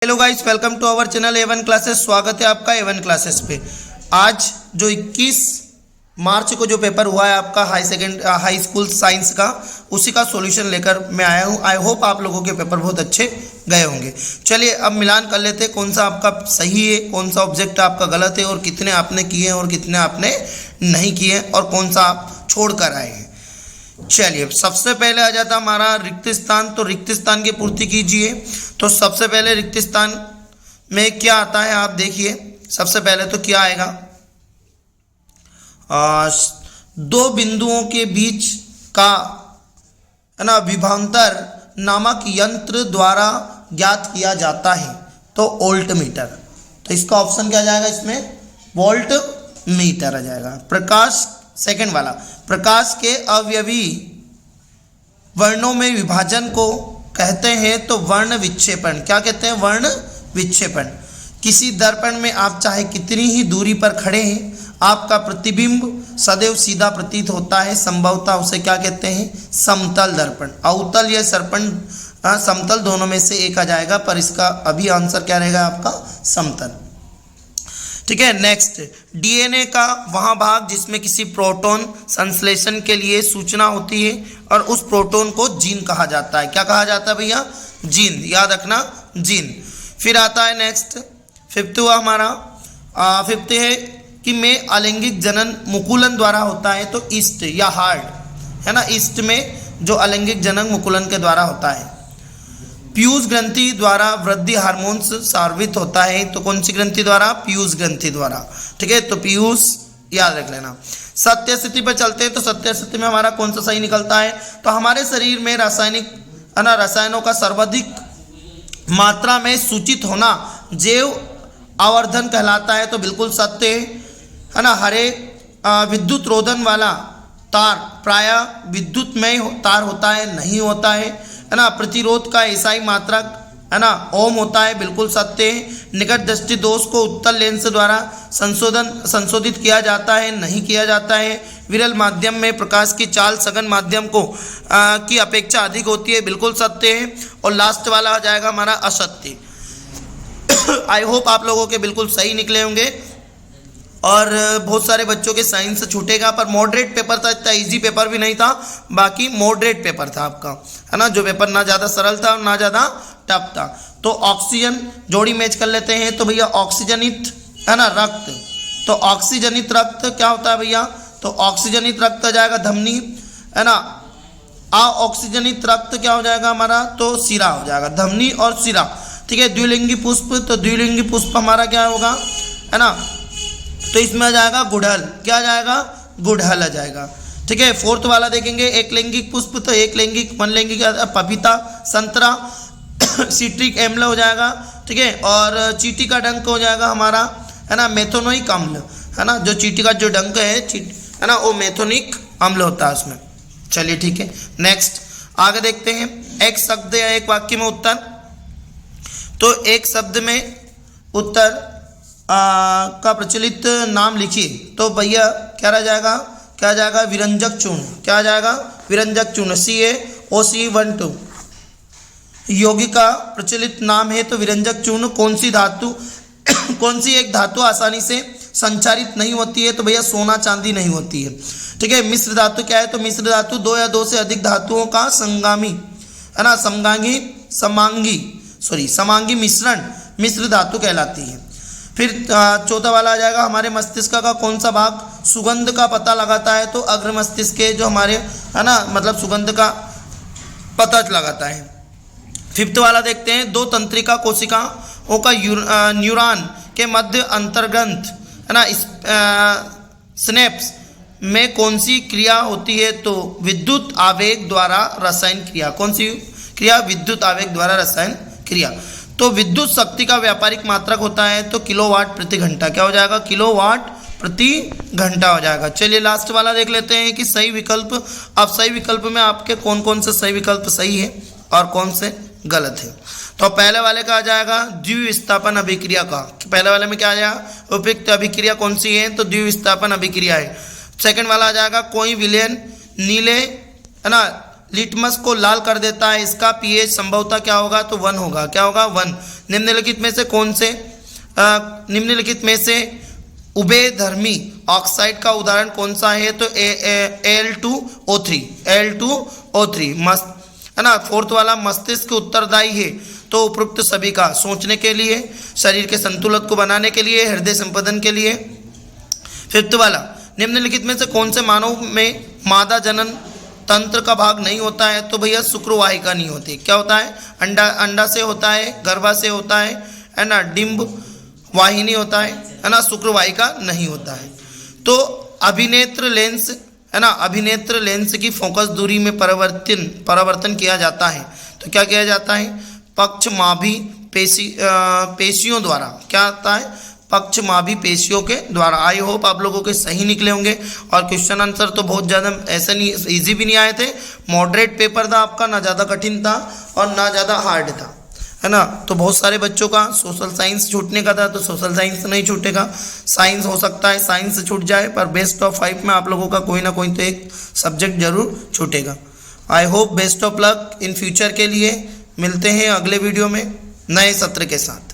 Hello guys, welcome to our channel A1 classes. स्वागत है आपका A1 क्लासेस पे। आज जो 21 मार्च को जो पेपर हुआ है आपका हाई स्कूल साइंस का, उसी का सॉल्यूशन लेकर मैं आया हूँ। आई होप आप लोगों के पेपर बहुत अच्छे गए होंगे। चलिए अब मिलान कर लेते हैं कौन सा आपका सही है, कौन सा ऑब्जेक्ट आपका गलत है और कितने आपने किए हैं और कितने आपने नहीं किए और कौन सा आप छोड़ कर आए हैं। चलिए सबसे पहले आ जाता हमारा रिक्त स्थान। तो रिक्त स्थान की पूर्ति कीजिए। तो सबसे पहले रिक्त स्थान में क्या आता है आप देखिए। सबसे पहले तो क्या आएगा, दो बिंदुओं के बीच का है ना विभवांतर नामक यंत्र द्वारा ज्ञात किया जाता है तो वोल्ट मीटर। तो इसका ऑप्शन क्या जाएगा, इसमें वोल्ट मीटर आ जाएगा। प्रकाश, सेकंड वाला, प्रकाश के अवयवी वर्णों में विभाजन को कहते हैं तो वर्ण विक्षेपण। क्या कहते हैं? वर्ण विक्षेपण। किसी दर्पण में आप चाहे कितनी ही दूरी पर खड़े हैं, आपका प्रतिबिंब सदैव सीधा प्रतीत होता है। संभवतः उसे क्या कहते हैं? समतल दर्पण। अवतल या सर्पण, समतल दोनों में से एक आ जाएगा, पर इसका अभी आंसर क्या रहेगा आपका? समतल। ठीक है। नेक्स्ट, डीएनए का वह भाग जिसमें किसी प्रोटॉन संश्लेषण के लिए सूचना होती है और उस प्रोटॉन को जीन कहा जाता है। क्या कहा जाता है भैया? जीन। याद रखना, जीन। फिर आता है नेक्स्ट, फिफ्थ हुआ हमारा। फिफ्थ है कि में अलैंगिक जनन मुकुलन द्वारा होता है तो ईस्ट या हार्ट है ना। ईस्ट में जो अलैंगिक जनन मुकुलन के द्वारा होता है। पीयूष ग्रंथि द्वारा वृद्धि हार्मोन्स स्रावित होता है तो कौन सी ग्रंथि द्वारा? पीयूष ग्रंथि द्वारा। ठीक है, तो पीयूष याद रख लेना। सत्य स्थिति पर चलते हैं तो सत्य स्थिति में हमारा कौन सा सही निकलता है? तो हमारे शरीर में रसायनों का सर्वाधिक मात्रा में सूचित होना जैव आवर्धन कहलाता है तो बिल्कुल सत्य है ना। हरे विद्युत रोधन वाला तार प्रायः विद्युतमय तार होता है, नहीं होता है ना। प्रतिरोध का एसआई मात्रक है ना ओम होता है, बिल्कुल सत्य है। निकट दृष्टि दोष को उत्तल लेंस द्वारा संशोधित किया जाता है, नहीं किया जाता है। विरल माध्यम में प्रकाश की चाल सघन माध्यम को की अपेक्षा अधिक होती है, बिल्कुल सत्य है। और लास्ट वाला आ जाएगा हमारा असत्य। आई होप आप लोगों के बिल्कुल सही निकले होंगे और बहुत सारे बच्चों के साइंस छूटेगा, पर मॉडरेट पेपर था, इतना इजी पेपर भी नहीं था। बाकी मॉडरेट पेपर था आपका है ना, जो पेपर ना ज़्यादा सरल था और ना ज़्यादा टफ था। तो ऑक्सीजन जोड़ी मैच कर लेते हैं। तो भैया ऑक्सीजनित है ना रक्त, तो ऑक्सीजनित रक्त क्या होता है भैया? तो ऑक्सीजनित रक्त आ जाएगा धमनी है ना। ऑक्सीजनित रक्त क्या हो जाएगा हमारा? तो सिरा हो जाएगा, धमनी और सिरा। ठीक है। द्विलिंगी पुष्प, तो द्विलिंगी पुष्प हमारा क्या होगा है ना, तो इसमें आ जाएगा गुड़हल। क्या आ जाएगा? गुड़हल आ जाएगा। ठीक है। फोर्थ वाला देखेंगे, एक लैंगिक पुष्प, तो एक लैंगिक, वन लैंगिक पपीता, संतरा, सिट्रिक अम्ल हो जाएगा। ठीक है। और चींटी का डंक हो जाएगा हमारा है ना मेथोनिक अम्ल है ना। जो चींटी का जो डंक है ना वो मेथोनिक अम्ल होता है उसमें। चलिए ठीक है। नेक्स्ट आगे देखते हैं, एक शब्द या एक वाक्य में उत्तर। तो एक शब्द में उत्तर का प्रचलित नाम लिखिए। तो भैया क्या रह जाएगा? क्या जाएगा? विरंजक चूर्ण। क्या जाएगा? विरंजक चूर्ण। CaOC12 यौगिक का प्रचलित नाम है तो विरंजक चूर्ण। कौन सी धातु कौन सी एक धातु आसानी से संचारित नहीं होती है? तो भैया सोना चांदी नहीं होती है। ठीक है। मिश्र धातु क्या है? तो मिश्र धातु दो या दो से अधिक धातुओं का संगामी है ना समांगी मिश्रण मिश्र धातु कहलाती है। फिर चौथा वाला आ जाएगा, हमारे मस्तिष्क का कौन सा भाग सुगंध का पता लगाता है? तो अग्र मस्तिष्क के जो हमारे है ना मतलब सुगंध का पता लगाता है। फिफ्थ वाला देखते हैं, दो तंत्रिका कोशिकाओं का न्यूरॉन के मध्य अंतर्ग्रंथ है ना स्नेप्स में कौन सी क्रिया होती है? तो विद्युत आवेग द्वारा रसायन क्रिया। कौन सी क्रिया? विद्युत आवेग द्वारा रसायन क्रिया। तो विद्युत शक्ति का व्यापारिक मात्रक होता है तो किलोवाट प्रति घंटा। क्या हो जाएगा? किलोवाट प्रति घंटा हो जाएगा। चलिए लास्ट वाला देख लेते हैं कि सही विकल्प। अब सही विकल्प में आपके कौन कौन से सही विकल्प सही है और कौन से गलत है। तो पहले वाले का आ जाएगा द्विविस्थापन अभिक्रिया का। पहले वाले में क्या आ जाएगा? उपयुक्त अभिक्रिया कौन सी है? तो द्विविस्थापन अभिक्रिया है। सेकंड वाला आ जाएगा कोई विलयन नीले है ना लिटमस को लाल कर देता है, इसका पीएच संभवतः क्या होगा, तो 1 होगा। क्या होगा, 1। निम्नलिखित में से कौन से निम्नलिखित में से उभयधर्मी ऑक्साइड का उदाहरण कौन सा है, तो Al2O3 Al2O3 मस्त है ना। फोर्थ वाला मस्तिष्क उत्तरदायी है तो उपरोक्त सभी का सोचने के लिए, शरीर के संतुलन को बनाने के लिए, हृदय संपादन के लिए। फिफ्थ वाला निम्नलिखित में से कौन से मानव में मादा जनन तंत्र का भाग नहीं होता है, तो भैया शुक्रवाहिका नहीं होती। क्या होता है, अंडा से होता है, गर्भा से होता है ना, डिंब वाहिनी होता है ना, शुक्रवाहिका नहीं होता है। तो अभिनेत्र लेंस है ना, अभिनेत्र लेंस की फोकस दूरी में परिवर्तन किया जाता है, तो क्या किया जाता है, पक्षमाभी पेशियों द्वारा। क्या आता है, पक्षमाभी पेशियों के द्वारा। आई होप आप लोगों के सही निकले होंगे। और क्वेश्चन आंसर तो बहुत ज़्यादा ऐसे नहीं, इजी भी नहीं आए थे, मॉडरेट पेपर था आपका, ना ज़्यादा कठिन था और ना ज़्यादा हार्ड था, है ना। तो बहुत सारे बच्चों का सोशल साइंस छूटने का था, तो सोशल साइंस नहीं छूटेगा, साइंस हो सकता है साइंस छूट जाए, पर बेस्ट ऑफ 5 में आप लोगों का कोई ना कोई तो एक सब्जेक्ट जरूर छूटेगा। I hope best of luck in future के लिए। मिलते हैं अगले वीडियो में नए सत्र के साथ।